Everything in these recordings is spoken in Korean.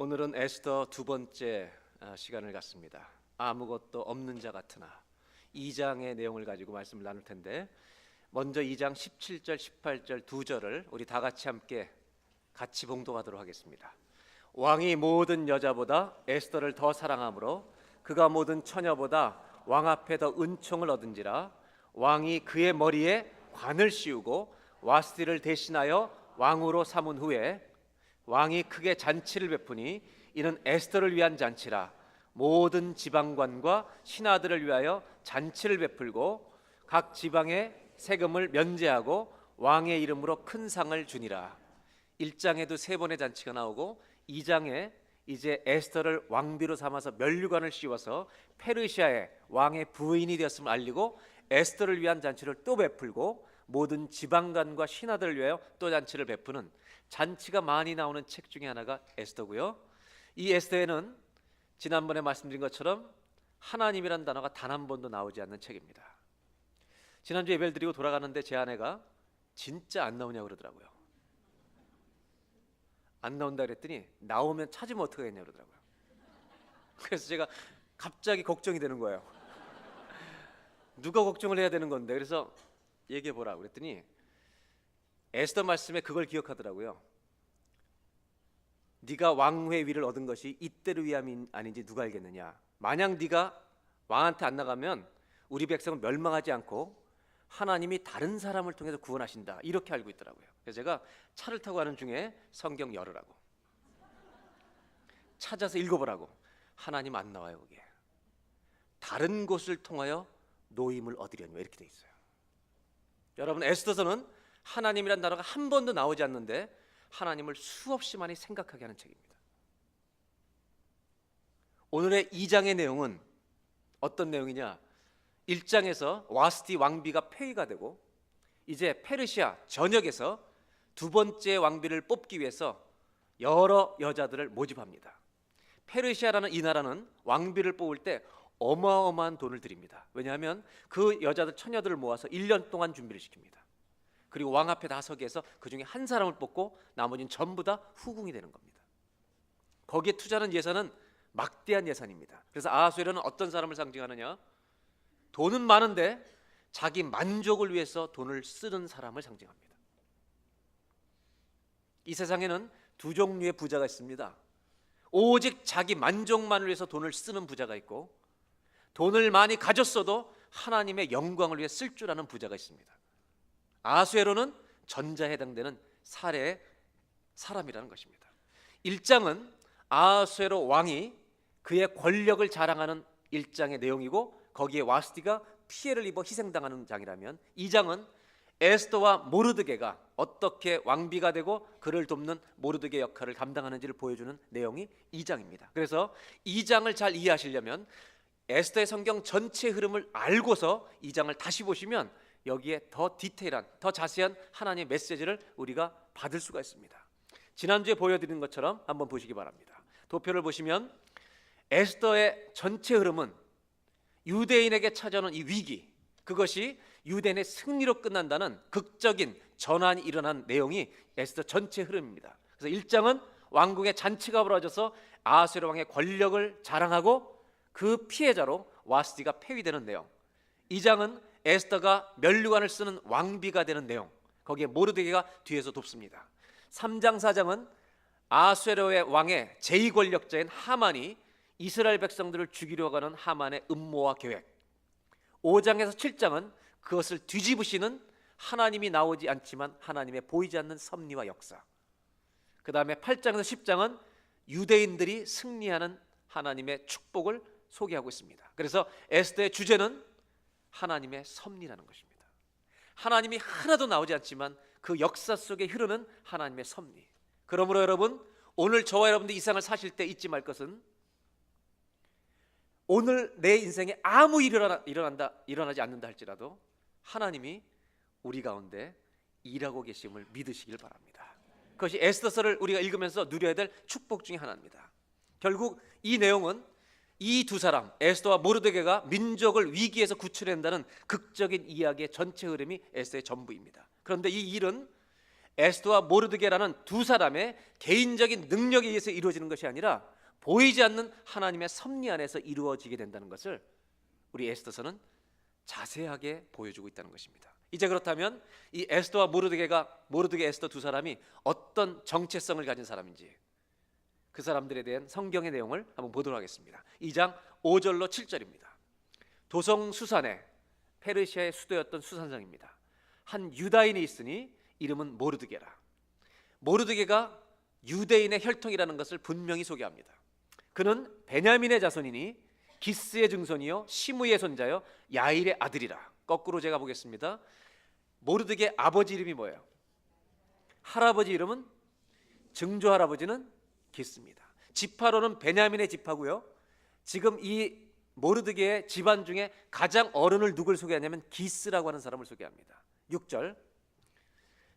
오늘은 에스더 두 번째 시간을 갖습니다. 아무것도 없는 자 같으나 2장의 내용을 가지고 말씀을 나눌 텐데, 먼저 2장 17절 18절 두 절을 우리 다 같이 봉독하도록 하겠습니다. 왕이 모든 여자보다 에스더를 더 사랑하므로 그가 모든 처녀보다 왕 앞에 더 은총을 얻은지라. 왕이 그의 머리에 관을 씌우고 와스티를 대신하여 왕으로 삼은 후에 왕이 크게 잔치를 베푸니 이는 에스더를 위한 잔치라. 모든 지방관과 신하들을 위하여 잔치를 베풀고 각 지방의 세금을 면제하고 왕의 이름으로 큰 상을 주니라. 1장에도 세 번의 잔치가 나오고 2장에 이제 에스더를 왕비로 삼아서 면류관을 씌워서 페르시아의 왕의 부인이 되었음을 알리고 에스더를 위한 잔치를 또 베풀고 모든 지방관과 신하들을 위하여 또 잔치를 베푸는 잔치가 많이 나오는 책 중에 하나가 에스더고요. 이 에스더에는 지난번에 말씀드린 것처럼 하나님이란 단어가 단 한 번도 나오지 않는 책입니다. 지난주 예배를 드리고 돌아가는데 제 아내가 진짜 안 나오냐고 그러더라고요. 안 나온다 그랬더니 나오면 찾으면 어떡하겠냐고 그러더라고요. 그래서 제가 갑자기 걱정이 되는 거예요. 누가 걱정을 해야 되는 건데, 그래서 얘기해 보라고 그랬더니 에스더 말씀에 그걸 기억하더라고요. 네가 왕후의 위를 얻은 것이 이때를 위함이 아닌지 누가 알겠느냐. 만약 네가 왕한테 안 나가면 우리 백성은 멸망하지 않고 하나님이 다른 사람을 통해서 구원하신다, 이렇게 알고 있더라고요. 그래서 제가 차를 타고 가는 중에 성경 열으라고, 찾아서 읽어보라고. 하나님 안 나와요. 거기에 다른 곳을 통하여 노임을 얻으려니 이렇게 돼 있어요. 여러분, 에스더서는 하나님이란 단어가 한 번도 나오지 않는데 하나님을 수없이 많이 생각하게 하는 책입니다. 오늘의 2장의 내용은 어떤 내용이냐. 1장에서 와스티 왕비가 폐위가 되고 이제 페르시아 전역에서 두 번째 왕비를 뽑기 위해서 여러 여자들을 모집합니다. 페르시아라는 이 나라는 왕비를 뽑을 때 어마어마한 돈을 들입니다. 왜냐하면 그 여자들 처녀들을 모아서 1년 동안 준비를 시킵니다. 그리고 왕 앞에 다 서게 해서 그 중에 한 사람을 뽑고 나머지는 전부 다 후궁이 되는 겁니다. 거기에 투자하는 예산은 막대한 예산입니다. 그래서 아하수에로는 어떤 사람을 상징하느냐, 돈은 많은데 자기 만족을 위해서 돈을 쓰는 사람을 상징합니다. 이 세상에는 두 종류의 부자가 있습니다. 오직 자기 만족만을 위해서 돈을 쓰는 부자가 있고, 돈을 많이 가졌어도 하나님의 영광을 위해 쓸 줄 아는 부자가 있습니다. 아하수에로는 전자에 해당되는 사례의 사람이라는 것입니다. 1장은 아하수에로 왕이 그의 권력을 자랑하는 1장의 내용이고, 거기에 와스티가 피해를 입어 희생당하는 장이라면 2장은 에스더와 모르드게가 어떻게 왕비가 되고 그를 돕는 모르드게 역할을 감당하는지를 보여주는 내용이 2장입니다. 그래서 2장을 잘 이해하시려면 에스더의 성경 전체 흐름을 알고서 2장을 다시 보시면 여기에 더 디테일한, 더 자세한 하나님의 메시지를 우리가 받을 수가 있습니다. 지난주에 보여드린 것처럼 한번 보시기 바랍니다. 도표를 보시면 에스더의 전체 흐름은 유대인에게 찾아오는 이 위기, 그것이 유대인의 승리로 끝난다는 극적인 전환이 일어난 내용이 에스더 전체 흐름입니다. 그래서 1장은 왕궁의 잔치가 벌어져서 아하수에로 왕의 권력을 자랑하고 그 피해자로 와스티가 폐위되는 내용. 2장은 에스더가 면류관을 쓰는 왕비가 되는 내용, 거기에 모르드게가 뒤에서 돕습니다. 3장 4장은 아하수에로의 왕의 제2권력자인 하만이 이스라엘 백성들을 죽이려고 하는 하만의 음모와 계획. 5장에서 7장은 그것을 뒤집으시는 하나님이 나오지 않지만 하나님의 보이지 않는 섭리와 역사. 그 다음에 8장에서 10장은 유대인들이 승리하는 하나님의 축복을 소개하고 있습니다. 그래서 에스더의 주제는 하나님의 섭리라는 것입니다. 하나님이 하나도 나오지 않지만 그 역사 속에 흐르는 하나님의 섭리. 그러므로 여러분, 오늘 저와 여러분들 이 세상을 사실 때 잊지 말 것은, 오늘 내 인생에 아무 일이 일어나지 않는다 할지라도 하나님이 우리 가운데 일하고 계심을 믿으시길 바랍니다. 그것이 에스더서를 우리가 읽으면서 누려야 될 축복 중에 하나입니다. 결국 이 내용은 이 두 사람, 에스더와 모르드게가 민족을 위기에서 구출한다는 극적인 이야기의 전체 흐름이 에스더의 전부입니다. 그런데 이 일은 에스더와 모르드게라는 두 사람의 개인적인 능력에 의해서 이루어지는 것이 아니라 보이지 않는 하나님의 섭리 안에서 이루어지게 된다는 것을 우리 에스더서는 자세하게 보여주고 있다는 것입니다. 이제 그렇다면 이 에스더와 모르드게 에스더 두 사람이 어떤 정체성을 가진 사람인지 그 사람들에 대한 성경의 내용을 한번 보도록 하겠습니다. 2장 5절로 7절입니다. 도성 수산에 페르시아의 수도였던 수산성입니다. 한 유다인이 있으니 이름은 모르드게라. 모르드게가 유대인의 혈통이라는 것을 분명히 소개합니다. 그는 베냐민의 자손이니 기스의 증손이요 시므의 손자요 야일의 아들이라. 거꾸로 제가 보겠습니다. 모르드게 아버지 이름이 뭐예요? 할아버지 이름은 증조 할아버지는 기스입니다. 지파로는 베냐민의 지파고요. 지금 이 모르드게의 집안 중에 가장 어른을 누굴 소개하냐면 기스라고 하는 사람을 소개합니다. 6절.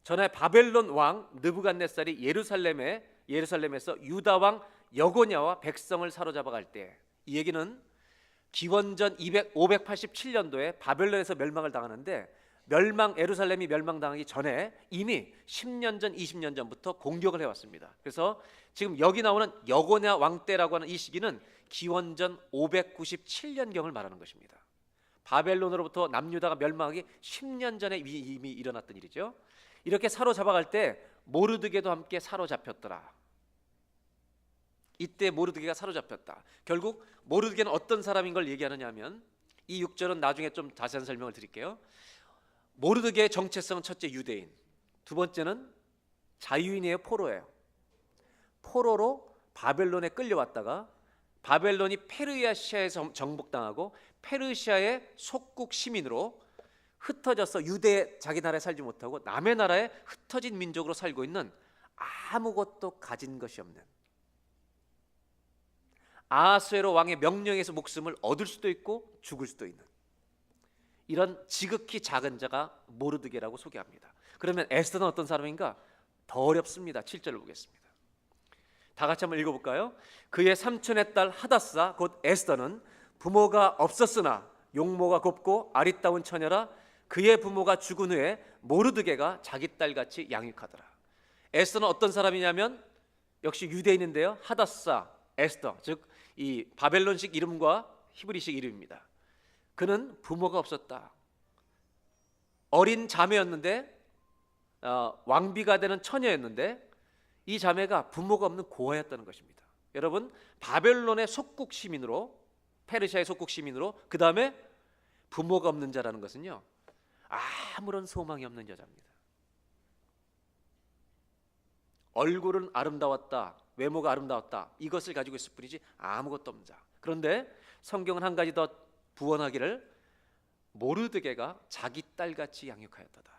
전에 바벨론 왕 느부갓네살이 예루살렘에서 유다 왕 여고냐와 백성을 사로잡아 갈 때, 이 얘기는 기원전 587년도에 바벨론에서 멸망을 당하는데 예루살렘이 멸망당하기 전에 이미 10년 전, 20년 전부터 공격을 해왔습니다. 그래서 지금 여기 나오는 여고냐 왕 때라고 하는 이 시기는 기원전 597년경을 말하는 것입니다. 바벨론으로부터 남유다가 멸망하기 10년 전에 이미 일어났던 일이죠. 이렇게 사로잡아갈 때 모르드게도 함께 사로잡혔더라. 이때 모르드게가 사로잡혔다. 결국 모르드게는 어떤 사람인 걸 얘기하느냐 하면 이 6절은 나중에 좀 자세한 설명을 드릴게요. 모르드게의 정체성은 첫째 유대인, 두 번째는 자유인이에요. 포로예요. 포로로 바벨론에 끌려왔다가 바벨론이 페르시아에서 정복당하고 페르시아의 속국 시민으로 흩어져서 유대 자기 나라에 살지 못하고 남의 나라에 흩어진 민족으로 살고 있는 아무것도 가진 것이 없는, 아하수에로 왕의 명령에서 목숨을 얻을 수도 있고 죽을 수도 있는 이런 지극히 작은 자가 모르드게라고 소개합니다. 그러면 에스더는 어떤 사람인가? 더 어렵습니다. 7절을 보겠습니다. 다 같이 한번 읽어볼까요? 그의 삼촌의 딸 하다사 곧 에스더는 부모가 없었으나 용모가 곱고 아리따운 처녀라. 그의 부모가 죽은 후에 모르드게가 자기 딸같이 양육하더라. 에스더는 어떤 사람이냐면 역시 유대인인데요. 하다사 에스더, 즉 이 바벨론식 이름과 히브리식 이름입니다. 그는 부모가 없었다. 어린 자매였는데 왕비가 되는 처녀였는데 이 자매가 부모가 없는 고아였다는 것입니다. 여러분, 바벨론의 속국 시민으로, 페르시아의 속국 시민으로, 그 다음에 부모가 없는 자라는 것은요, 아무런 소망이 없는 여자입니다. 얼굴은 아름다웠다, 외모가 아름다웠다, 이것을 가지고 있을 뿐이지 아무것도 없는 자. 그런데 성경은 한 가지 더 부언하기를 모르드게가 자기 딸같이 양육하였더라.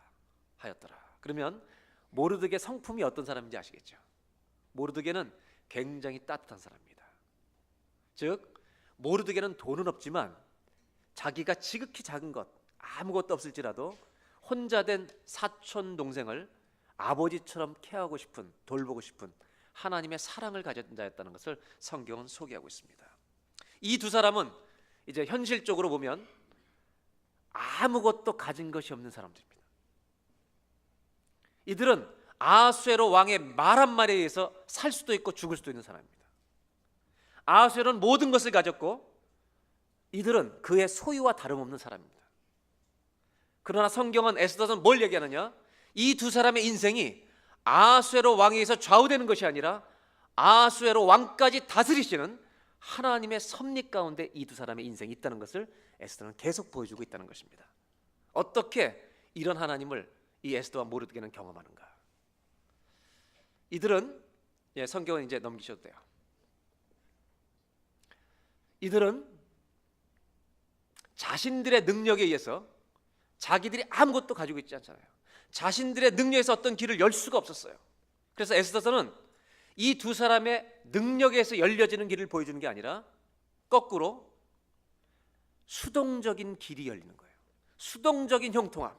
그러면 모르드게 성품이 어떤 사람인지 아시겠죠? 모르드게는 굉장히 따뜻한 사람입니다. 즉 모르드게는 돈은 없지만 자기가 지극히 작은 것, 아무것도 없을지라도 혼자 된 사촌 동생을 아버지처럼 케어하고 싶은, 돌보고 싶은 하나님의 사랑을 가진 자였다는 것을 성경은 소개하고 있습니다. 이 두 사람은 이제 현실적으로 보면 아무것도 가진 것이 없는 사람들입니다. 이들은 아하수에로 왕의 말 한마디에 의해서 살 수도 있고 죽을 수도 있는 사람입니다. 아하수에로는 모든 것을 가졌고 이들은 그의 소유와 다름없는 사람입니다. 그러나 성경은 에스더는 뭘 얘기하느냐? 이 두 사람의 인생이 아하수에로 왕에 의해서 좌우되는 것이 아니라 아하수에로 왕까지 다스리시는 하나님의 섭리 가운데 이 두 사람의 인생이 있다는 것을 에스더는 계속 보여주고 있다는 것입니다. 어떻게 이런 하나님을 이 에스더와 모르드게는 경험하는가? 이들은 성경은 이제 넘기셔도 돼요. 이들은 자신들의 능력에 의해서 자기들이 아무것도 가지고 있지 않잖아요. 자신들의 능력에서 어떤 길을 열 수가 없었어요. 그래서 에스더서는 이 두 사람의 능력에서 열려지는 길을 보여주는 게 아니라 거꾸로 수동적인 길이 열리는 거예요. 수동적인 형통함,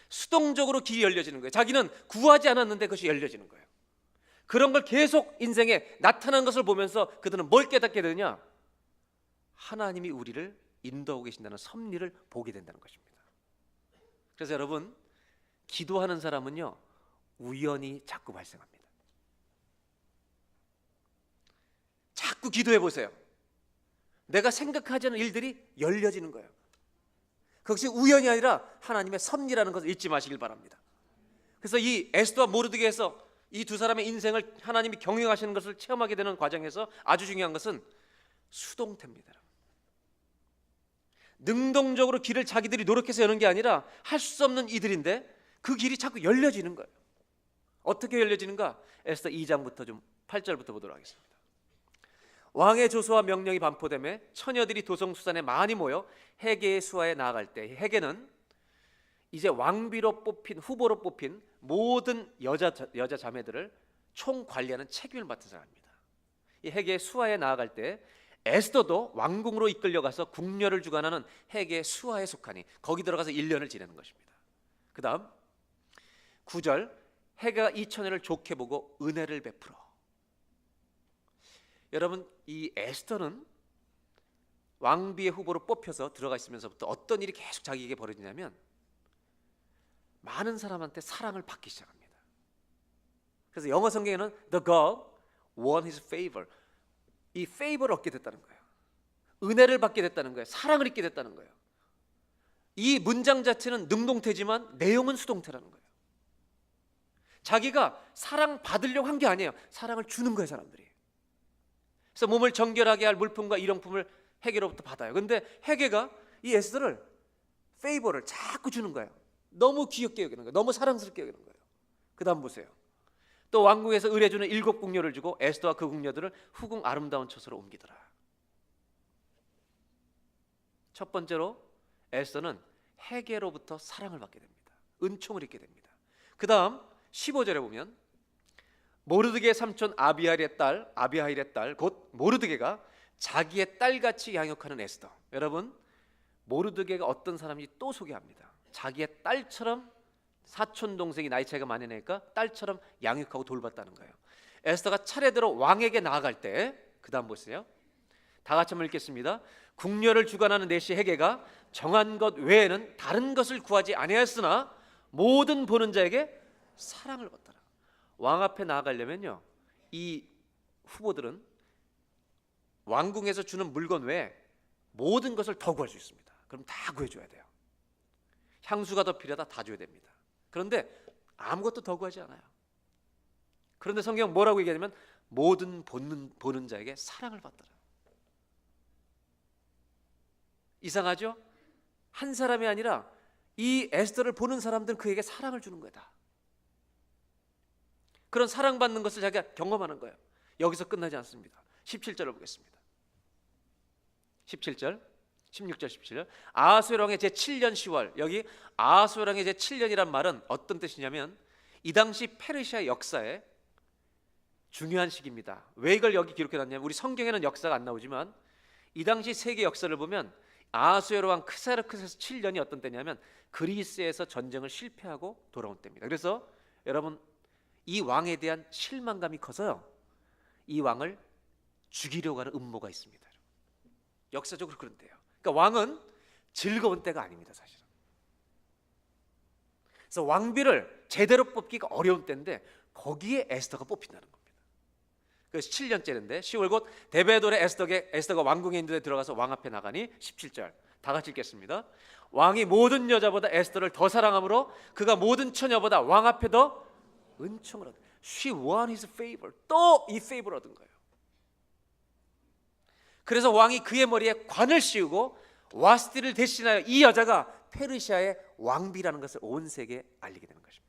수동적으로 길이 열려지는 거예요. 자기는 구하지 않았는데 그것이 열려지는 거예요. 그런 걸 계속 인생에 나타난 것을 보면서 그들은 뭘 깨닫게 되느냐? 하나님이 우리를 인도하고 계신다는 섭리를 보게 된다는 것입니다. 그래서 여러분, 기도하는 사람은요 우연이 자꾸 발생합니다. 자꾸 기도해 보세요. 내가 생각하지 않은 일들이 열려지는 거예요. 그것이 우연이 아니라 하나님의 섭리라는 것을 잊지 마시길 바랍니다. 그래서 이 에스더와 모르드게에서 이 두 사람의 인생을 하나님이 경영하시는 것을 체험하게 되는 과정에서 아주 중요한 것은 수동태입니다. 능동적으로 길을 자기들이 노력해서 여는 게 아니라 할 수 없는 이들인데 그 길이 자꾸 열려지는 거예요. 어떻게 열려지는가? 에스더 2장부터 좀 8절부터 보도록 하겠습니다. 왕의 조서와 명령이 반포되매 처녀들이 도성수산에 많이 모여 헤게의 수하에 나아갈 때, 헤게는 이제 왕비로 뽑힌, 후보로 뽑힌 모든 여자 자매들을 총 관리하는 책임을 맡은 사람입니다. 이 헤게의 수하에 나아갈 때 에스더도 왕궁으로 이끌려가서 궁녀를 주관하는 헤게의 수하에 속하니 거기 들어가서 1년을 지내는 것입니다. 그 다음 9절, 헤게가 이 처녀를 좋게 보고 은혜를 베풀어. 여러분, 이 에스더는 왕비의 후보로 뽑혀서 들어가 있으면서부터 어떤 일이 계속 자기에게 벌어지냐면 많은 사람한테 사랑을 받기 시작합니다. 그래서 영어 성경에는 The God won his favor, 이 favor를 얻게 됐다는 거예요. 은혜를 받게 됐다는 거예요. 사랑을 잊게 됐다는 거예요. 이 문장 자체는 능동태지만 내용은 수동태라는 거예요. 자기가 사랑받으려고 한 게 아니에요. 사랑을 주는 거예요, 사람들이. 그래서 몸을 정결하게 할 물품과 일용품을 헤게로부터 받아요. 그런데 헤게가 이 에스더를 페이버를 자꾸 주는 거예요. 너무 귀엽게 여기는 거예요. 너무 사랑스럽게 여기는 거예요. 그 다음 보세요. 또 왕궁에서 의뢰주는 7 궁녀를 주고 에스더와 그 궁녀들을 후궁 아름다운 처소로 옮기더라. 첫 번째로 에스더는 헤게로부터 사랑을 받게 됩니다. 은총을 입게 됩니다. 그 다음 15절에 보면 모르드게의 삼촌 아비하일의 딸 곧 모르드게가 자기의 딸같이 양육하는 에스더. 여러분, 모르드게가 어떤 사람인지 또 소개합니다. 자기의 딸처럼, 사촌 동생이 나이 차이가 많이 나니까 딸처럼 양육하고 돌봤다는 거예요. 에스더가 차례대로 왕에게 나아갈 때, 그 다음 보세요. 다 같이 한번 읽겠습니다. 궁녀를 주관하는 내시 헤게가 정한 것 외에는 다른 것을 구하지 아니하였으나 모든 보는 자에게 사랑을 받더라. 왕 앞에 나아가려면요, 이 후보들은 왕궁에서 주는 물건 외에 모든 것을 더 구할 수 있습니다. 그럼 다 구해줘야 돼요. 향수가 더 필요하다, 다 줘야 됩니다. 그런데 아무것도 더 구하지 않아요. 그런데 성경 뭐라고 얘기하냐면 모든 보는 자에게 사랑을 받더라. 이상하죠? 한 사람이 아니라 이 에스더를 보는 사람들은 그에게 사랑을 주는 거다. 그런 사랑받는 것을 자기가 경험하는 거예요. 여기서 끝나지 않습니다. 17절을 보겠습니다. 17절, 16절, 17절. 아하수엘 왕의 제7년 10월. 여기 아하수엘 왕의 제7년이란 말은 어떤 뜻이냐면 이 당시 페르시아 역사에 중요한 시기입니다. 왜 이걸 여기 기록해놨냐면 우리 성경에는 역사가 안 나오지만 이 당시 세계 역사를 보면 아하수엘 왕 크세르크세스 7년이 어떤 때냐면 그리스에서 전쟁을 실패하고 돌아온 때입니다. 그래서 여러분, 이 왕에 대한 실망감이 커서요, 이 왕을 죽이려고 하는 음모가 있습니다. 역사적으로 그런데요. 그러니까 왕은 즐거운 때가 아닙니다, 사실은. 그래서 왕비를 제대로 뽑기가 어려운 때인데 거기에 에스더가 뽑힌다는 겁니다. 그래서 7년째인데 10월 곧 데베돌의 에스더가 왕궁에 있는 데 들어가서 왕 앞에 나가니 17절 다 같이 읽겠습니다. 왕이 모든 여자보다 에스더를 더 사랑하므로 그가 모든 처녀보다 왕 앞에 더 은총을 얻은. She won his favor. 또 이 favor를 얻은 거예요. 그래서 왕이 그의 머리에 관을 씌우고 와스티를 대신하여 이 여자가 페르시아의 왕비라는 것을 온 세계에 알리게 되는 것입니다.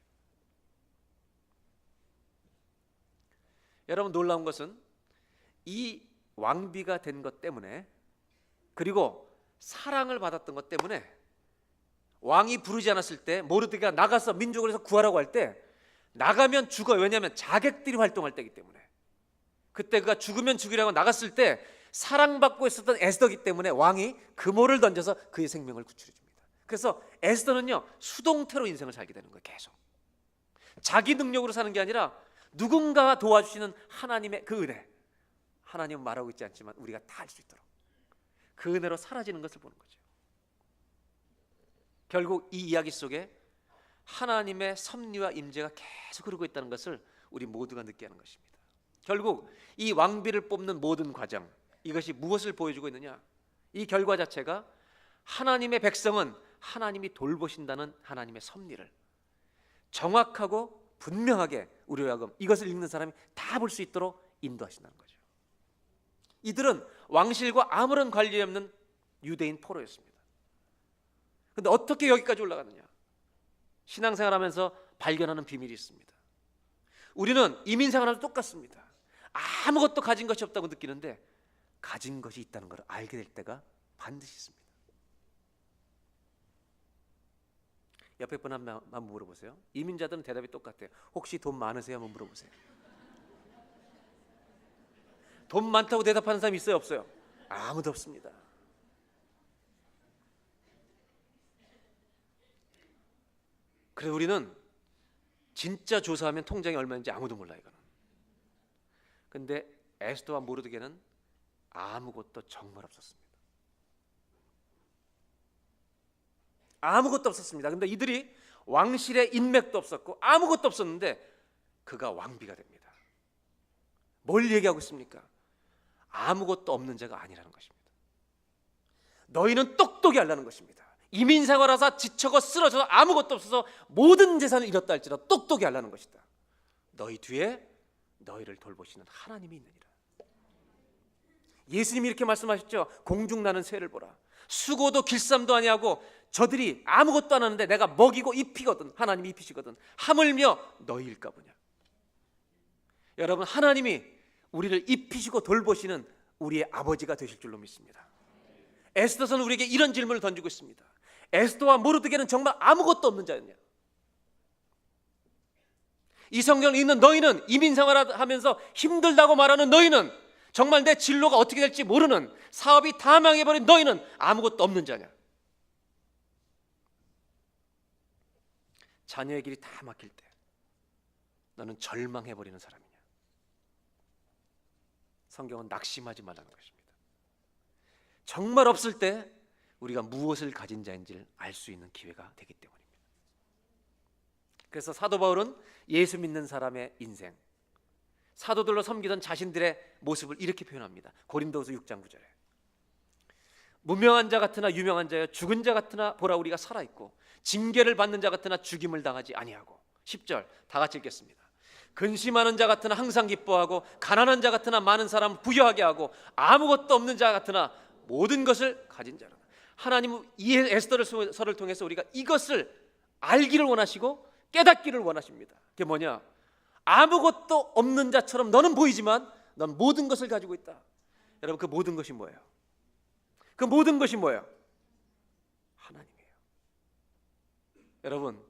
여러분, 놀라운 것은 이 왕비가 된 것 때문에, 그리고 사랑을 받았던 것 때문에 왕이 부르지 않았을 때 모르드게가 나가서 민족을 해서 구하라고 할 때 나가면 죽어요. 왜냐하면 자객들이 활동할 때이기 때문에. 그때 그가 죽으면 죽이라고 나갔을 때 사랑받고 있었던 에스더이기 때문에 왕이 금오를 던져서 그의 생명을 구출해 줍니다. 그래서 에스더는요, 수동태로 인생을 살게 되는 거예요. 계속 자기 능력으로 사는 게 아니라 누군가가 도와주시는 하나님의 그 은혜, 하나님은 말하고 있지 않지만 우리가 다 알 수 있도록 그 은혜로 사라지는 것을 보는 거죠. 결국 이 이야기 속에 하나님의 섭리와 임재가 계속 흐르고 있다는 것을 우리 모두가 느끼게 하는 것입니다. 결국 이 왕비를 뽑는 모든 과정, 이것이 무엇을 보여주고 있느냐? 이 결과 자체가 하나님의 백성은 하나님이 돌보신다는 하나님의 섭리를 정확하고 분명하게 우리로 하여금 이것을 읽는 사람이 다 볼 수 있도록 인도하신다는 거죠. 이들은 왕실과 아무런 관련이 없는 유대인 포로였습니다. 그런데 어떻게 여기까지 올라갔느냐? 신앙생활하면서 발견하는 비밀이 있습니다. 우리는 이민생활하면서 똑같습니다. 아무것도 가진 것이 없다고 느끼는데 가진 것이 있다는 걸 알게 될 때가 반드시 있습니다. 옆에 분 한번 물어보세요. 이민자들은 대답이 똑같아요. 혹시 돈 많으세요? 한번 물어보세요. 돈 많다고 대답하는 사람이 있어요? 없어요? 아무도 없습니다. 그래서 우리는 진짜 조사하면 통장이 얼마인지 아무도 몰라요. 이거는. 근데 에스더와 모르드게는 아무것도 정말 없었습니다. 아무것도 없었습니다. 근데 이들이 왕실의 인맥도 없었고 아무것도 없었는데 그가 왕비가 됩니다. 뭘 얘기하고 있습니까? 아무것도 없는 자가 아니라는 것입니다. 너희는 똑똑히 하려는 것입니다. 이민생활하사 지쳐고 쓰러져서 아무것도 없어서 모든 재산을 잃었다 할지라도 똑똑히 하려는 것이다. 너희 뒤에 너희를 돌보시는 하나님이 있느니라. 예수님이 이렇게 말씀하셨죠. 공중나는 새를 보라. 수고도 길쌈도 아니하고 저들이 아무것도 안 하는데 내가 먹이고 입히거든. 하나님이 입히시거든. 하물며 너희일까 보냐. 여러분, 하나님이 우리를 입히시고 돌보시는 우리의 아버지가 되실 줄로 믿습니다. 에스더서는 우리에게 이런 질문을 던지고 있습니다. 에스더와 모르드게는 정말 아무것도 없는 자였냐? 이 성경을 읽는 너희는, 이민생활을 하면서 힘들다고 말하는 너희는, 정말 내 진로가 어떻게 될지 모르는, 사업이 다 망해버린 너희는 아무것도 없는 자냐? 자녀의 길이 다 막힐 때 너는 절망해버리는 사람이냐? 성경은 낙심하지 말라는 것입니다. 정말 없을 때 우리가 무엇을 가진 자인지를 알 수 있는 기회가 되기 때문입니다. 그래서 사도 바울은 예수 믿는 사람의 인생, 사도들로 섬기던 자신들의 모습을 이렇게 표현합니다. 고린도후서 6장 9절에 무명한 자 같으나 유명한 자여 죽은 자 같으나 보라 우리가 살아있고 징계를 받는 자 같으나 죽임을 당하지 아니하고. 10절 다 같이 읽겠습니다. 근심하는 자 같으나 항상 기뻐하고 가난한 자 같으나 많은 사람 부유하게 하고 아무것도 없는 자 같으나 모든 것을 가진 자라. 하나님은 이 에스더서를 통해서 우리가 이것을 알기를 원하시고 깨닫기를 원하십니다. 그게 뭐냐? 아무것도 없는 자처럼 너는 보이지만 넌 모든 것을 가지고 있다. 여러분, 그 모든 것이 뭐예요? 그 모든 것이 뭐예요? 하나님이에요. 여러분,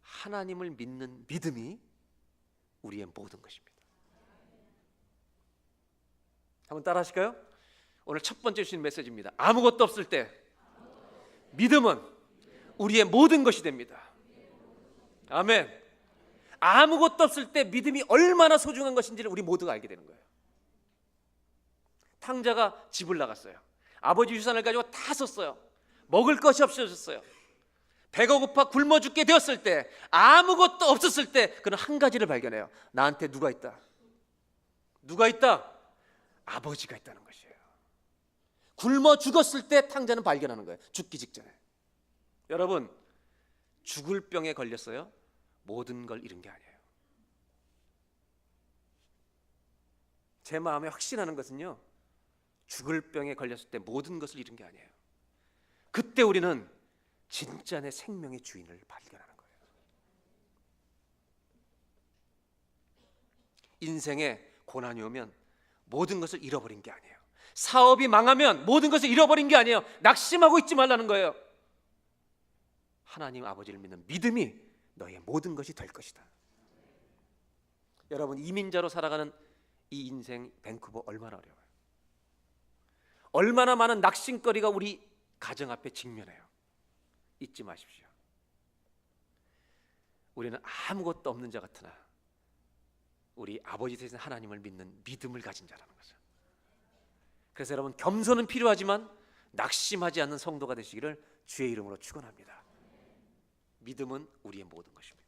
하나님을 믿는 믿음이 우리의 모든 것입니다. 한번 따라 하실까요? 오늘 첫 번째 주신 메시지입니다. 아무것도 없을 때 믿음은 우리의 모든 것이 됩니다. 아멘. 아무것도 없을 때 믿음이 얼마나 소중한 것인지를 우리 모두가 알게 되는 거예요. 탕자가 집을 나갔어요. 아버지 유산을 가지고 다 썼어요. 먹을 것이 없어졌어요. 배가 고파 굶어 죽게 되었을 때, 아무것도 없었을 때 그는 한 가지를 발견해요. 나한테 누가 있다? 누가 있다? 아버지가 있다는 것이에요. 굶어 죽었을 때 탕자는 발견하는 거예요. 죽기 직전에. 여러분, 죽을 병에 걸렸어요. 모든 걸 잃은 게 아니에요. 제 마음에 확신하는 것은요, 죽을 병에 걸렸을 때 모든 것을 잃은 게 아니에요. 그때 우리는 진짜 내 생명의 주인을 발견하는 거예요. 인생에 고난이 오면 모든 것을 잃어버린 게 아니에요. 사업이 망하면 모든 것을 잃어버린 게 아니에요. 낙심하고 있지 말라는 거예요. 하나님 아버지를 믿는 믿음이 너의 모든 것이 될 것이다. 여러분, 이민자로 살아가는 이 인생 밴쿠버 얼마나 어려워요. 얼마나 많은 낙심거리가 우리 가정 앞에 직면해요. 잊지 마십시오. 우리는 아무것도 없는 자 같으나 우리 아버지 되신 하나님을 믿는 믿음을 가진 자라는 거죠. 그래서 여러분, 겸손은 필요하지만 낙심하지 않는 성도가 되시기를 주의 이름으로 축원합니다. 믿음은 우리의 모든 것입니다.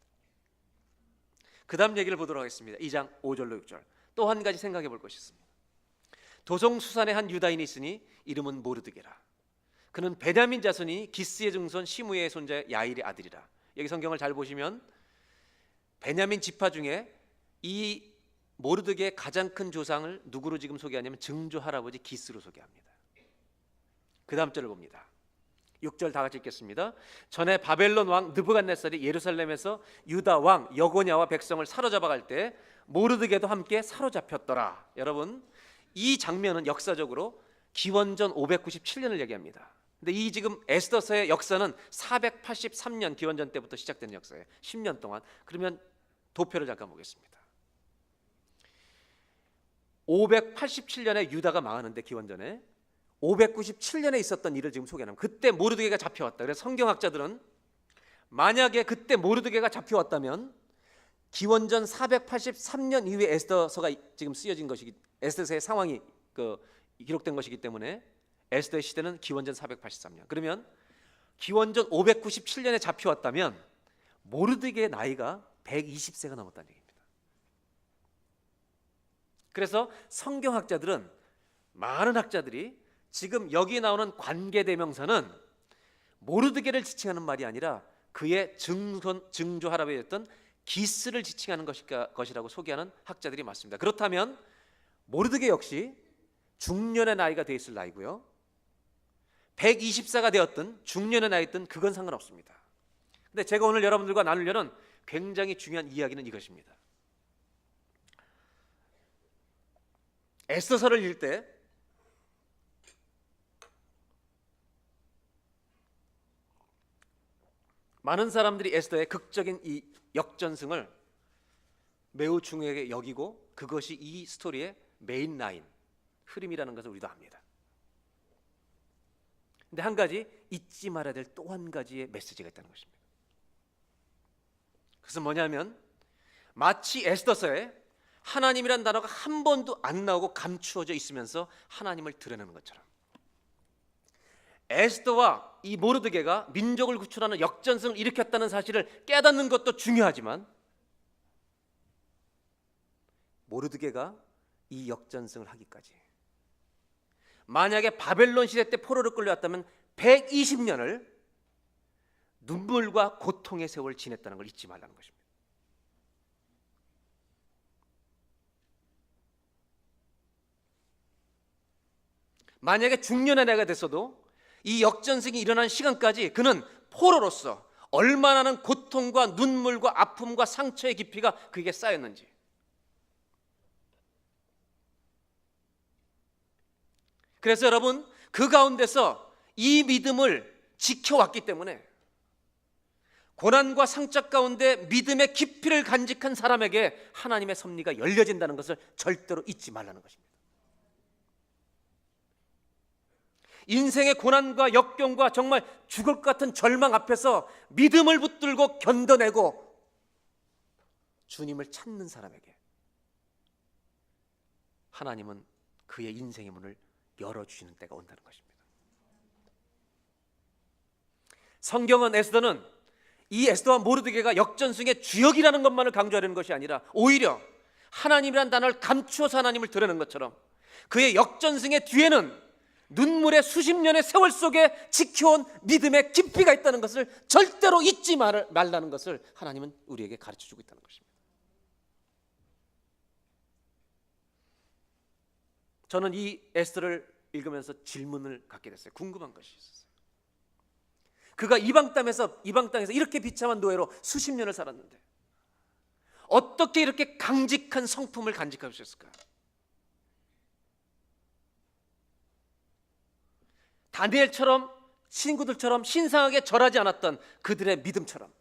그 다음 얘기를 보도록 하겠습니다. 2장 5절로 6절. 또 한 가지 생각해 볼 것이 있습니다. 도성수산에 한 유다인이 있으니 이름은 모르드게라. 그는 베냐민 자손이 기스의 증손 시므의 손자 야일의 아들이라. 여기 성경을 잘 보시면 베냐민 지파 중에 이 모르드게의 가장 큰 조상을 누구로 지금 소개하냐면 증조 할아버지 기스로 소개합니다. 그 다음 절을 봅니다. 6절 다 같이 읽겠습니다. 전에 바벨론 왕 느부갓네살이 예루살렘에서 유다 왕 여고냐와 백성을 사로잡아 갈 때 모르드게도 함께 사로잡혔더라. 여러분, 이 장면은 역사적으로 기원전 597년을 얘기합니다. 근데 이 지금 에스더서의 역사는 483년 기원전 때부터 시작된 역사예요. 10년 동안. 그러면 도표를 잠깐 보겠습니다. 587년에 유다가 망하는데 기원전에 597년에 있었던 일을 지금 소개하는, 그때 모르드게가 잡혀왔다. 그래서 성경학자들은 만약에 그때 모르드게가 잡혀왔다면 기원전 483년 이후에 에스더서가 지금 쓰여진 것이기, 에스더서의 상황이 기록된 것이기 때문에 에스더의 시대는 기원전 483년. 그러면 기원전 597년에 잡혀왔다면 모르드게의 나이가 120세가 넘었다는 얘기입니다. 그래서 성경학자들은, 많은 학자들이 지금 여기 나오는 관계대명사는 모르드게를 지칭하는 말이 아니라 그의 증조 할아버지였던 기스를 지칭하는 것이라고 소개하는 학자들이 많습니다. 그렇다면 모르드게 역시 중년의 나이가 돼 있을 나이고요, 120세가 되었든 중년의 나이든 그건 상관없습니다. 근데 제가 오늘 여러분들과 나누려는 굉장히 중요한 이야기는 이것입니다. 에스더서를 읽을 때 많은 사람들이 에스더의 극적인 이 역전승을 매우 중요하게 여기고 그것이 이 스토리의 메인 라인, 흐름이라는 것을 우리도 압니다. 근데 한 가지 잊지 말아야 될 또 한 가지의 메시지가 있다는 것입니다. 그것은 뭐냐면 마치 에스더서에 하나님이란 단어가 한 번도 안 나오고 감추어져 있으면서 하나님을 드러내는 것처럼 에스더와 이 모르드게가 민족을 구출하는 역전승을 일으켰다는 사실을 깨닫는 것도 중요하지만 모르드게가 이 역전승을 하기까지 만약에 바벨론 시대 때 포로로 끌려왔다면 120년을 눈물과 고통의 세월을 지냈다는 걸 잊지 말라는 것입니다. 만약에 중년의 나이가 됐어도 이 역전승이 일어난 시간까지 그는 포로로서 얼마나 고통과 눈물과 아픔과 상처의 깊이가 그에게 쌓였는지, 그래서 여러분, 그 가운데서 이 믿음을 지켜왔기 때문에 고난과 상처 가운데 믿음의 깊이를 간직한 사람에게 하나님의 섭리가 열려진다는 것을 절대로 잊지 말라는 것입니다. 인생의 고난과 역경과 정말 죽을 것 같은 절망 앞에서 믿음을 붙들고 견뎌내고 주님을 찾는 사람에게 하나님은 그의 인생의 문을 열어주시는 때가 온다는 것입니다. 성경은 에스더는 이 에스더와 모르드게가 역전승의 주역이라는 것만을 강조하려는 것이 아니라 오히려 하나님이란 단어를 감추어서 하나님을 드러내는 것처럼 그의 역전승의 뒤에는 눈물의 수십 년의 세월 속에 지켜온 믿음의 깊이가 있다는 것을 절대로 잊지 말라는 것을 하나님은 우리에게 가르쳐주고 있다는 것입니다. 저는 이 에스더를 읽으면서 질문을 갖게 됐어요. 궁금한 것이 있었어요. 그가 이방 땅에서 이렇게 비참한 노예로 수십 년을 살았는데 어떻게 이렇게 강직한 성품을 간직할 수 있을까? 다니엘처럼 친구들처럼 신성하게 절하지 않았던 그들의 믿음처럼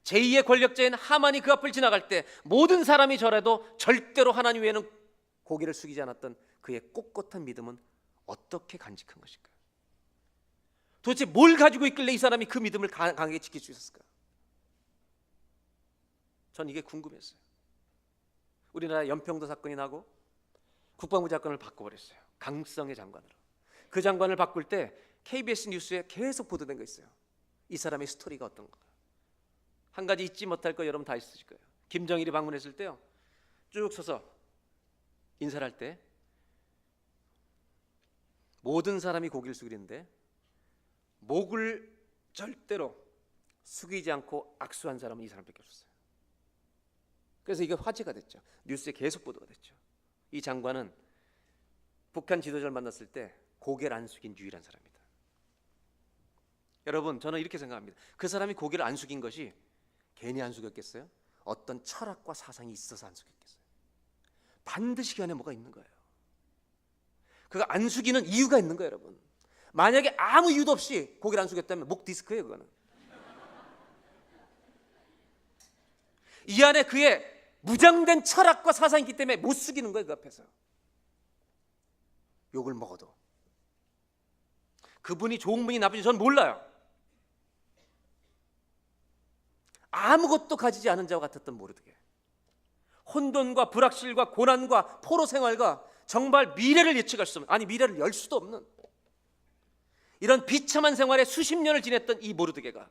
제2의 권력자인 하만이 그 앞을 지나갈 때 모든 사람이 절해도 절대로 하나님 외에는 고개를 숙이지 않았던 그의 꼿꼿한 믿음은 어떻게 간직한 것일까? 도대체 뭘 가지고 있길래 이 사람이 그 믿음을 강하게 지킬 수 있었을까? 전 이게 궁금했어요. 우리나라 연평도 사건이 나고 국방부 장관을 바꿔버렸어요. 강성의 장관으로. 그 장관을 바꿀 때 KBS 뉴스에 계속 보도된 거 있어요. 이 사람의 스토리가 어떤 거. 한 가지 잊지 못할 거 여러분 다 있으실 거예요. 김정일이 방문했을 때요, 쭉 서서 인사를 할 때 모든 사람이 고개를 숙이는데 목을 절대로 숙이지 않고 악수한 사람은 이 사람밖에 없었어요. 그래서 이게 화제가 됐죠. 뉴스에 계속 보도가 됐죠. 이 장관은 북한 지도자를 만났을 때 고개를 안 숙인 유일한 사람이다. 여러분, 저는 이렇게 생각합니다. 그 사람이 고개를 안 숙인 것이 괜히 안 숙였겠어요? 어떤 철학과 사상이 있어서 안 숙였겠어요? 반드시 그 안에 뭐가 있는 거예요. 그가 안 숙이는 이유가 있는 거예요, 여러분. 만약에 아무 이유도 없이 고개를 안 숙였다면 목 디스크예요, 그거는. 이 안에 그의 무장된 철학과 사상이 있기 때문에 못 숙이는 거예요, 그 앞에서. 욕을 먹어도. 그분이 좋은 분이 나쁜지 저는 몰라요. 아무것도 가지지 않은 자와 같았던 모르드게. 혼돈과 불확실과 고난과 포로 생활과 정말 미래를 예측할 수 없는, 아니 미래를 열 수도 없는 이런 비참한 생활에 수십 년을 지냈던 이 모르드게가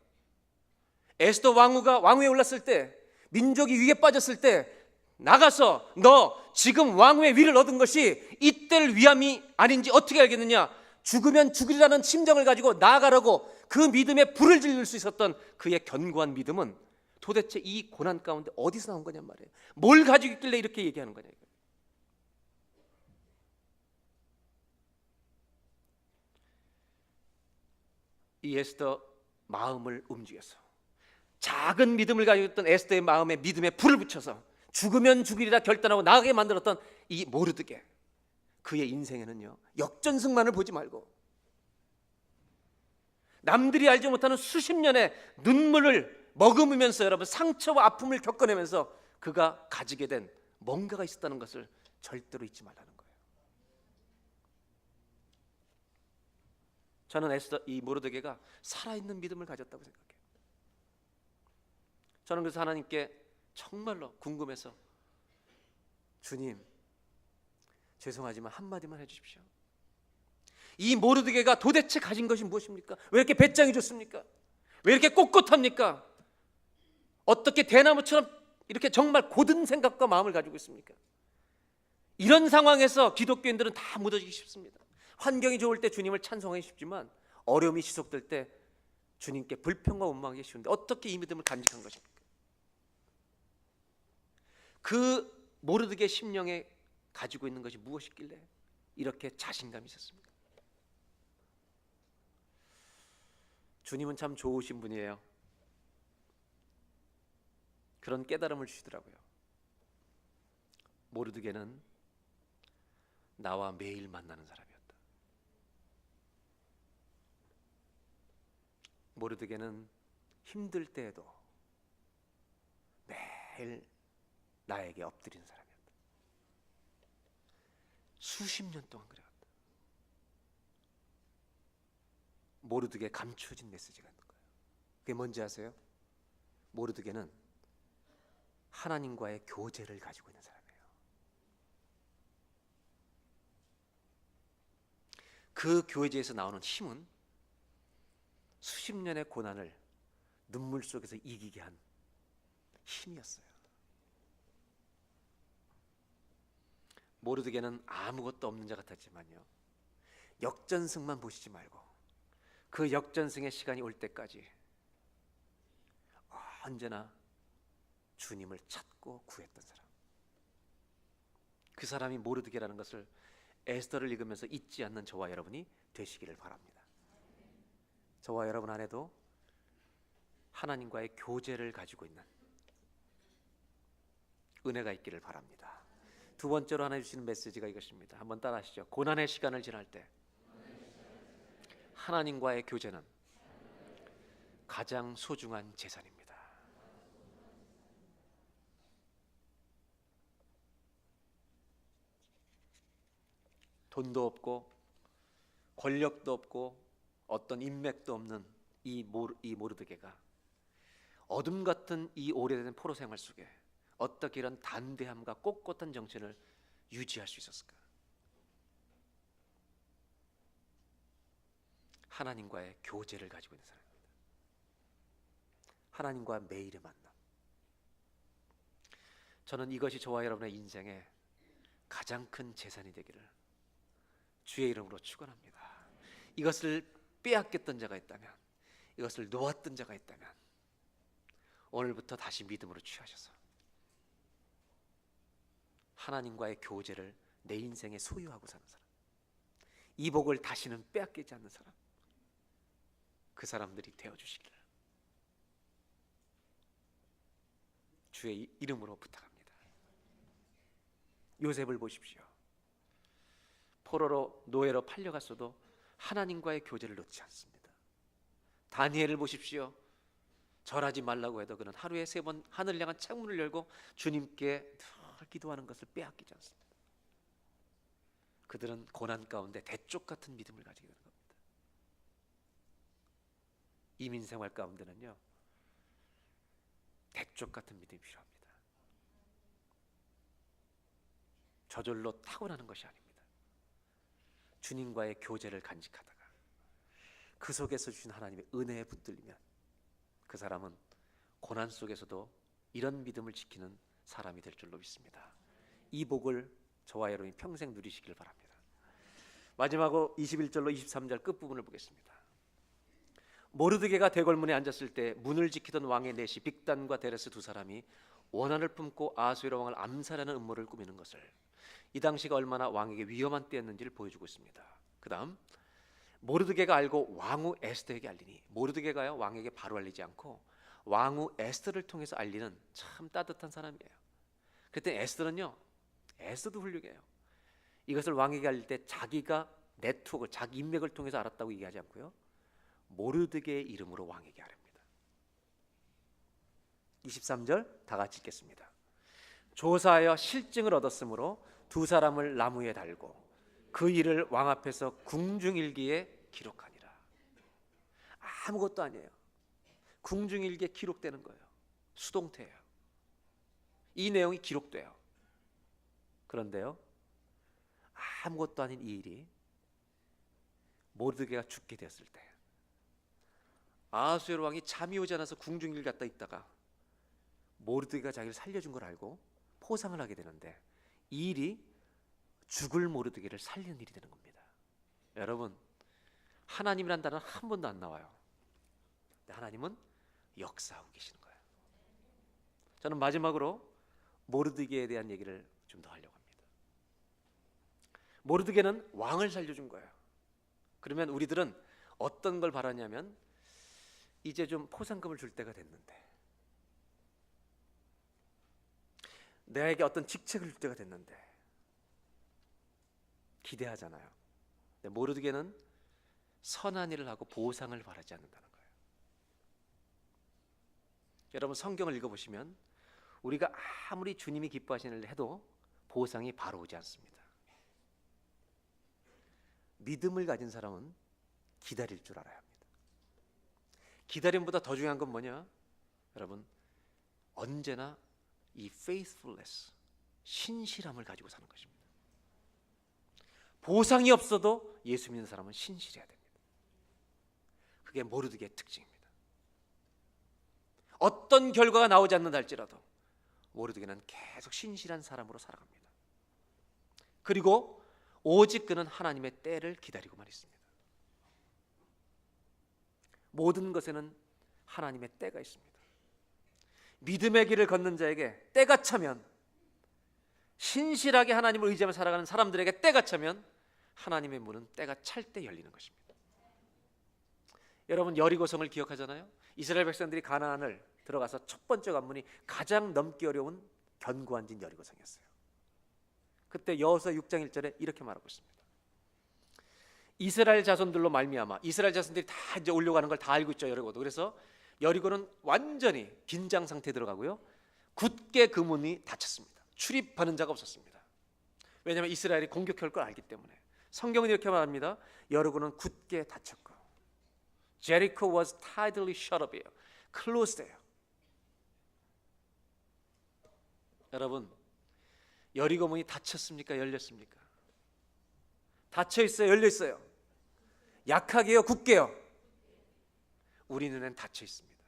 에스더 왕후가 왕위에 올랐을 때, 민족이 위기에 빠졌을 때 나가서 너 지금 왕후의 위를 얻은 것이 이때를 위함이 아닌지 어떻게 알겠느냐, 죽으면 죽으리라는 심정을 가지고 나아가라고 그 믿음에 불을 질릴 수 있었던 그의 견고한 믿음은 도대체 이 고난 가운데 어디서 나온 거냔 말이에요. 뭘 가지고 있길래 이렇게 얘기하는 거냐. 이 에스더 마음을 움직여서 작은 믿음을 가지고 있던 에스더의 마음에 믿음에 불을 붙여서 죽으면 죽으리라 결단하고 나가게 만들었던 이 모르드게, 그의 인생에는요 역전승만을 보지 말고 남들이 알지 못하는 수십 년의 눈물을 머금으면서 여러분 상처와 아픔을 겪어내면서 그가 가지게 된 뭔가가 있었다는 것을 절대로 잊지 말라는 거예요. 저는 에스더 이 모르드게가 살아있는 믿음을 가졌다고 생각해요. 저는 그래서 하나님께 정말로 궁금해서, 주님 죄송하지만 한마디만 해주십시오. 이 모르드게가 도대체 가진 것이 무엇입니까? 왜 이렇게 배짱이 좋습니까? 왜 이렇게 꼿꼿합니까? 어떻게 대나무처럼 이렇게 정말 고든 생각과 마음을 가지고 있습니까? 이런 상황에서 기독교인들은 다 무너지기 쉽습니다. 환경이 좋을 때 주님을 찬송하기 쉽지만 어려움이 지속될 때 주님께 불평과 원망하기 쉬운데 어떻게 이 믿음을 간직한 것입니까? 그 모르드게 심령에 가지고 있는 것이 무엇이길래 이렇게 자신감이 있었습니까? 주님은 참 좋으신 분이에요. 그런 깨달음을 주시더라고요. 모르드게는 나와 매일 만나는 사람이었다. 모르드게는 힘들 때에도 매일 나에게 엎드리는 사람이었다. 수십 년 동안 그래왔다. 모르드게 감추어진 메시지가 있는 거예요. 그게 뭔지 아세요? 모르드게는 하나님과의 교제를 가지고 있는 사람이에요. 그 교제에서 나오는 힘은 수십 년의 고난을 눈물 속에서 이기게 한 힘이었어요. 모르드게는 아무것도 없는 자 같았지만요, 역전승만 보시지 말고 그 역전승의 시간이 올 때까지 언제나 주님을 찾고 구했던 사람, 그 사람이 모르드게라는 것을 에스더를 읽으면서 잊지 않는 저와 여러분이 되시기를 바랍니다. 저와 여러분 안에도 하나님과의 교제를 가지고 있는 은혜가 있기를 바랍니다. 두 번째로 하나 주시는 메시지가 이것입니다. 한번 따라하시죠. 고난의 시간을 지날 때 하나님과의 교제는 가장 소중한 재산입니다. 돈도 없고 권력도 없고 어떤 인맥도 없는 이 모르드게가 어둠 같은 이 오래된 포로 생활 속에 어떻게 이런 담대함과 꼿꼿한 정신을 유지할 수 있었을까? 하나님과의 교제를 가지고 있는 사람입니다. 하나님과 매일의 만남. 저는 이것이 저와 여러분의 인생에 가장 큰 재산이 되기를 주의 이름으로 축원합니다. 이것을 빼앗겼던 자가 있다면, 이것을 놓았던 자가 있다면 오늘부터 다시 믿음으로 취하셔서 하나님과의 교제를 내 인생에 소유하고 사는 사람, 이 복을 다시는 빼앗기지 않는 사람, 그 사람들이 되어주시기를 주의 이름으로 부탁합니다. 요셉을 보십시오. 포로로 노예로 팔려갔어도 하나님과의 교제를 놓지 않습니다. 다니엘을 보십시오. 절하지 말라고 해도 그는 하루에 3번 하늘을 향한 창문을 열고 주님께 늘 기도하는 것을 빼앗기지 않습니다. 그들은 고난 가운데 대쪽 같은 믿음을 가지게 되는 겁니다. 이민생활 가운데는요, 대쪽 같은 믿음이 필요합니다. 저절로 타고나는 것이 아닙니다. 주님과의 교제를 간직하다가 그 속에서 주신 하나님의 은혜에 붙들리면 그 사람은 고난 속에서도 이런 믿음을 지키는 사람이 될 줄로 믿습니다. 이 복을 저와 여러분이 평생 누리시길 바랍니다. 마지막으로 21절로 23절 끝부분을 보겠습니다. 모르드게가 대궐문에 앉았을 때 문을 지키던 왕의 내시 빅단과 데레스 두 사람이 원한을 품고 아수에로 왕을 암살하는 음모를 꾸미는 것을, 이 당시가 얼마나 왕에게 위험한 때였는지를 보여주고 있습니다. 그 다음 모르드게가 알고 왕후 에스더에게 알리니, 모르드게가요 왕에게 바로 알리지 않고 왕후 에스더를 통해서 알리는 참 따뜻한 사람이에요. 그때 에스더는요, 에스더도 훌륭해요. 이것을 왕에게 알릴 때 자기가 네트워크를, 자기 인맥을 통해서 알았다고 얘기하지 않고요, 모르드게의 이름으로 왕에게 아뢰입니다. 23절 다 같이 읽겠습니다. 조사하여 실증을 얻었으므로 두 사람을 나무에 달고 그 일을 왕 앞에서 궁중일기에 기록하니라. 아무것도 아니에요. 궁중일기에 기록되는 거예요. 수동태예요. 이 내용이 기록돼요. 그런데요, 아무것도 아닌 이 일이 모르드게가 죽게 되었을 때, 아하수에로 왕이 잠이 오지 않아서 궁중일 갔다 있다가 모르드게가 자기를 살려준 걸 알고 포상을 하게 되는데, 이 일이 죽을 모르드게를 살리는 일이 되는 겁니다. 여러분, 하나님이란 단어는 한 번도 안 나와요. 근데 하나님은 역사하고 계시는 거예요. 저는 마지막으로 모르드게에 대한 얘기를 좀 더 하려고 합니다. 모르드게는 왕을 살려준 거예요. 그러면 우리들은 어떤 걸 바라냐면, 이제 좀 포상금을 줄 때가 됐는데, 내게 어떤 직책을 줄 때가 됐는데 기대하잖아요. 근데 모르드게는 선한 일을 하고 보상을 바라지 않는다는 거예요. 여러분, 성경을 읽어보시면 우리가 아무리 주님이 기뻐하시는 일을 해도 보상이 바로 오지 않습니다. 믿음을 가진 사람은 기다릴 줄 알아야 합니다. 기다림보다 더 중요한 건 뭐냐? 여러분, 언제나 이 faithfulness, 신실함을 가지고 사는 것입니다. 보상이 없어도 예수 믿는 사람은 신실해야 됩니다. 그게 모르드게의 특징입니다. 어떤 결과가 나오지 않는다 할지라도 모르드게는 계속 신실한 사람으로 살아갑니다. 그리고 오직 그는 하나님의 때를 기다리고만 있습니다. 모든 것에는 하나님의 때가 있습니다. 믿음의 길을 걷는 자에게 때가 차면, 신실하게 하나님을 의지하며 살아가는 사람들에게 때가 차면 하나님의 문은 때가 찰 때 열리는 것입니다. 여러분, 여리고성을 기억하잖아요. 이스라엘 백성들이 가나안을 들어가서 첫 번째 관문이 가장 넘기 어려운 견고한 진 여리고성이었어요. 그때 여호수아 6장 1절에 이렇게 말하고 있습니다. 이스라엘 자손들로 말미암아, 이스라엘 자손들이 다 이제 올려가는 걸 다 알고 있죠, 여리고도. 그래서 여리고는 완전히 긴장 상태에 들어가고요, 굳게 그 문이 닫혔습니다. 출입하는 자가 없었습니다. 왜냐하면 이스라엘이 공격할 걸 알기 때문에. 성경은 이렇게 말합니다. 여리고는 굳게 닫혔고, Jericho was tightly shut up이에요. closed예요. 여러분, 여리고 문이 닫혔습니까? 열렸습니까? 닫혀 있어요? 열려 있어요? 약하게요? 굳게요? 우리 눈엔 닫혀 있습니다.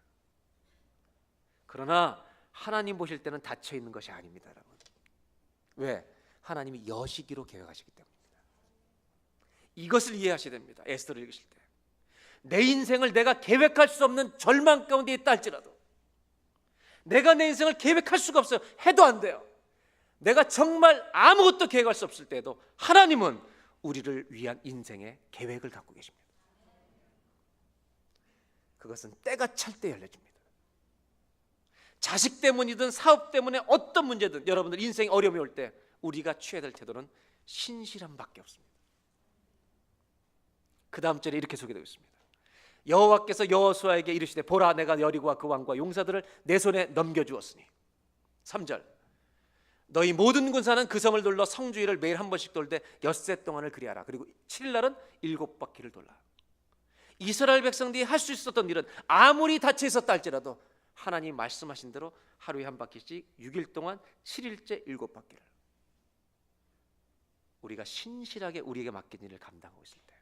그러나 하나님 보실 때는 닫혀 있는 것이 아닙니다, 여러분. 왜? 하나님이 여시기로 계획하시기 때문입니다. 이것을 이해하셔야 됩니다. 에스더를 읽으실 때 내 인생을 내가 계획할 수 없는 절망 가운데 있다 할지라도, 내가 내 인생을 계획할 수가 없어요. 해도 안 돼요. 내가 정말 아무것도 계획할 수 없을 때도 하나님은 우리를 위한 인생의 계획을 갖고 계십니다. 그것은 때가 찰 때 열려집니다. 자식 때문이든 사업 때문에 어떤 문제든 여러분들 인생에 어려움이 올 때 우리가 취해야 될 태도는 신실함밖에 없습니다. 그 다음 절에 이렇게 소개되고 있습니다. 여호와께서 여호수아에게 이르시되 보라, 내가 여리고와 그 왕과 용사들을 내 손에 넘겨주었으니. 3절, 너희 모든 군사는 그 성을 둘러 성주위를 매일 한 번씩 돌되 엿새 동안을 그리하라. 그리고 7일날은 7바퀴를 돌라. 이스라엘 백성들이 할 수 있었던 일은 아무리 닫혀 있었다 할지라도 하나님 말씀하신 대로 하루에 한 바퀴씩 6일 동안 7일째 7바퀴를, 우리가 신실하게 우리에게 맡긴 일을 감당하고 있을 때,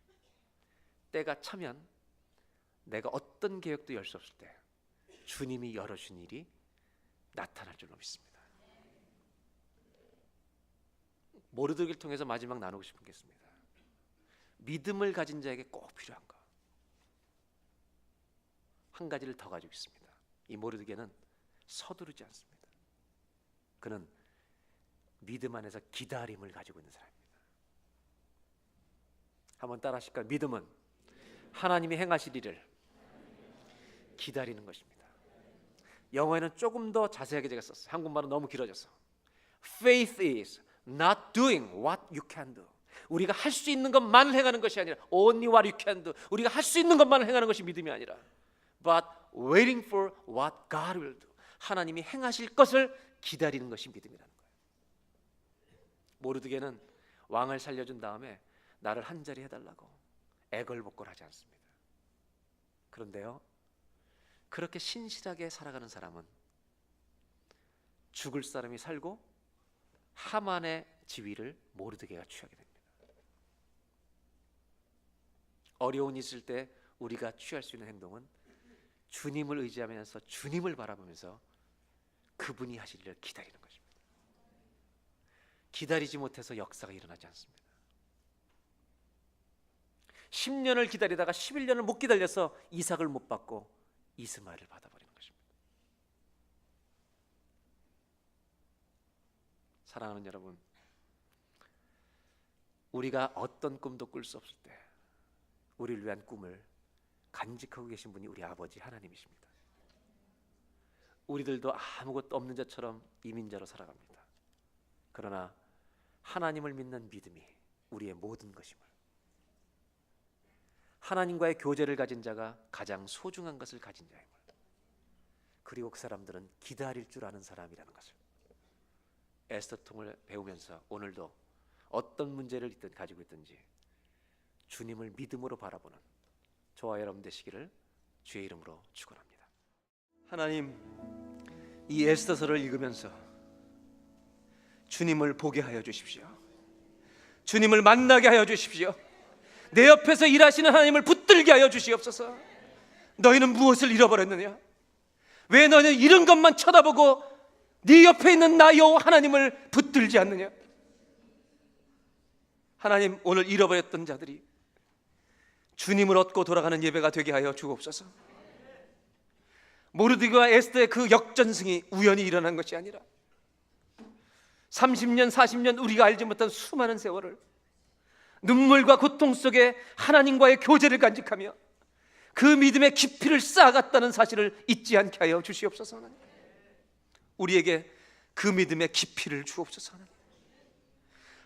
때가 차면 내가 어떤 계획도 열 수 없을 때 주님이 열어준 일이 나타날 줄로 믿습니다. 모르드기를 통해서 마지막 나누고 싶은 게 있습니다. 믿음을 가진 자에게 꼭 필요한 것 한 가지를 더 가지고 있습니다. 이 모르드게는 서두르지 않습니다. 그는 믿음 안에서 기다림을 가지고 있는 사람입니다. 한번 따라 하실까요? 믿음은 하나님이 행하실 일을 기다리는 것입니다. 영어에는 조금 더 자세하게 제가 썼어요. 한국말은 너무 길어져서. Faith is not doing what you can do. 우리가 할 수 있는 것만을 행하는 것이 아니라 only what you can do. 우리가 할 수 있는 것만을 행하는 것이 믿음이 아니라 but waiting for what God will do. 하나님이 행하실 것을 기다리는 것이 믿음이라는 거예요. 모르드게는 왕을 살려준 다음에 나를 한 자리 해달라고 애걸복걸하지 않습니다. 그런데요, 그렇게 신실하게 살아가는 사람은 죽을 사람이 살고 하만의 지위를 모르드게가 취하게 됩니다. 어려운 있을 때 우리가 취할 수 있는 행동은 주님을 의지하면서 주님을 바라보면서 그분이 하실 일을 기다리는 것입니다. 기다리지 못해서 역사가 일어나지 않습니다. 10년을 기다리다가 11년을 못 기다려서 이삭을 못 받고 이스마엘을 받아버리는 것입니다. 사랑하는 여러분, 우리가 어떤 꿈도 꿀 수 없을 때 우리를 위한 꿈을 간직하고 계신 분이 우리 아버지 하나님이십니다. 우리들도 아무것도 없는 자처럼 이민자로 살아갑니다. 그러나 하나님을 믿는 믿음이 우리의 모든 것임을, 하나님과의 교제를 가진 자가 가장 소중한 것을 가진 자임을, 그리고 그 사람들은 기다릴 줄 아는 사람이라는 것을 에스더 통을 배우면서 오늘도 어떤 문제를 가지고 있든지 주님을 믿음으로 바라보는 저와 여러분 되시기를 주의 이름으로 축원합니다. 하나님, 이 에스더서를 읽으면서 주님을 보게 하여 주십시오. 주님을 만나게 하여 주십시오. 내 옆에서 일하시는 하나님을 붙들게 하여 주시옵소서. 너희는 무엇을 잃어버렸느냐? 왜 너희는 이런 것만 쳐다보고 네 옆에 있는 나 여호와 하나님을 붙들지 않느냐? 하나님, 오늘 잃어버렸던 자들이 주님을 얻고 돌아가는 예배가 되게 하여 주옵소서. 모르드게와 에스더의 그 역전승이 우연히 일어난 것이 아니라 30년 40년 우리가 알지 못한 수많은 세월을 눈물과 고통 속에 하나님과의 교제를 간직하며 그 믿음의 깊이를 쌓아갔다는 사실을 잊지 않게 하여 주시옵소서. 하나님, 우리에게 그 믿음의 깊이를 주옵소서. 하나님,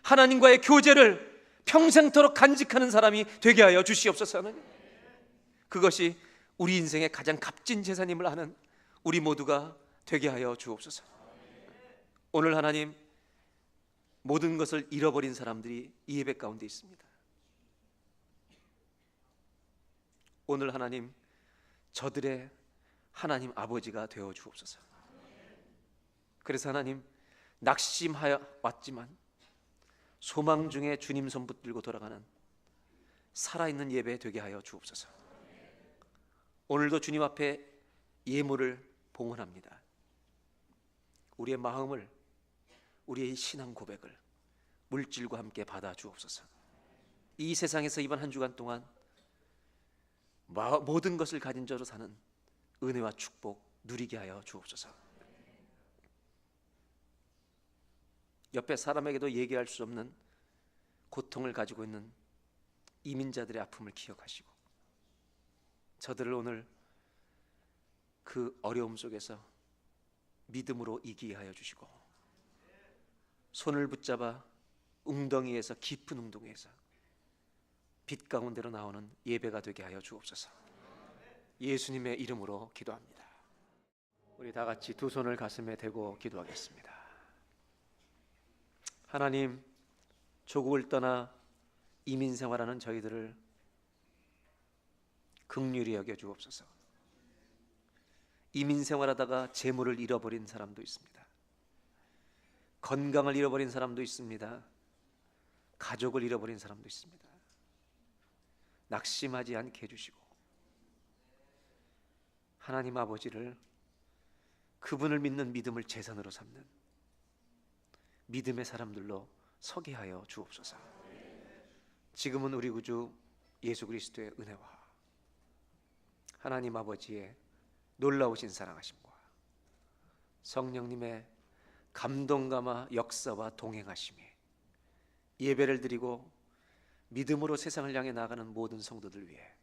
하나님과의 교제를 평생토록 간직하는 사람이 되게 하여 주시옵소서. 하나님, 그것이 우리 인생의 가장 값진 재산임을 아는 우리 모두가 되게 하여 주옵소서. 오늘 하나님, 모든 것을 잃어버린 사람들이 이 예배 가운데 있습니다. 오늘 하나님, 저들의 하나님 아버지가 되어 주옵소서. 그래서 하나님, 낙심하여 왔지만 소망 중에 주님 손 붙들고 돌아가는 살아있는 예배 되게 하여 주옵소서. 오늘도 주님 앞에 예물을 봉헌합니다. 우리의 마음을, 우리의 신앙 고백을 물질과 함께 받아 주옵소서. 이 세상에서 이번 한 주간 동안 모든 것을 가진 자로 사는 은혜와 축복 누리게 하여 주옵소서. 옆에 사람에게도 얘기할 수 없는 고통을 가지고 있는 이민자들의 아픔을 기억하시고 저들을 오늘 그 어려움 속에서 믿음으로 이기게 하여 주시고 손을 붙잡아 웅덩이에서, 깊은 웅덩이에서 빛 가운데로 나오는 예배가 되게 하여 주옵소서. 예수님의 이름으로 기도합니다. 우리 다 같이 두 손을 가슴에 대고 기도하겠습니다. 하나님, 조국을 떠나 이민 생활하는 저희들을 긍휼히 여겨 주옵소서. 이민 생활하다가 재물을 잃어버린 사람도 있습니다. 건강을 잃어버린 사람도 있습니다. 가족을 잃어버린 사람도 있습니다. 낙심하지 않게 해주시고 하나님 아버지를, 그분을 믿는 믿음을 재산으로 삼는 믿음의 사람들로 서게 하여 주옵소서. 지금은 우리 구주 예수 그리스도의 은혜와 하나님 아버지의 놀라우신 사랑하심과 성령님의 감동감화 역사와 동행하심이 예배를 드리고 믿음으로 세상을 향해 나가는 모든 성도들 위해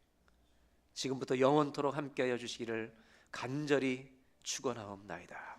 지금부터 영원토록 함께하여 주시기를 간절히 축원하옵나이다.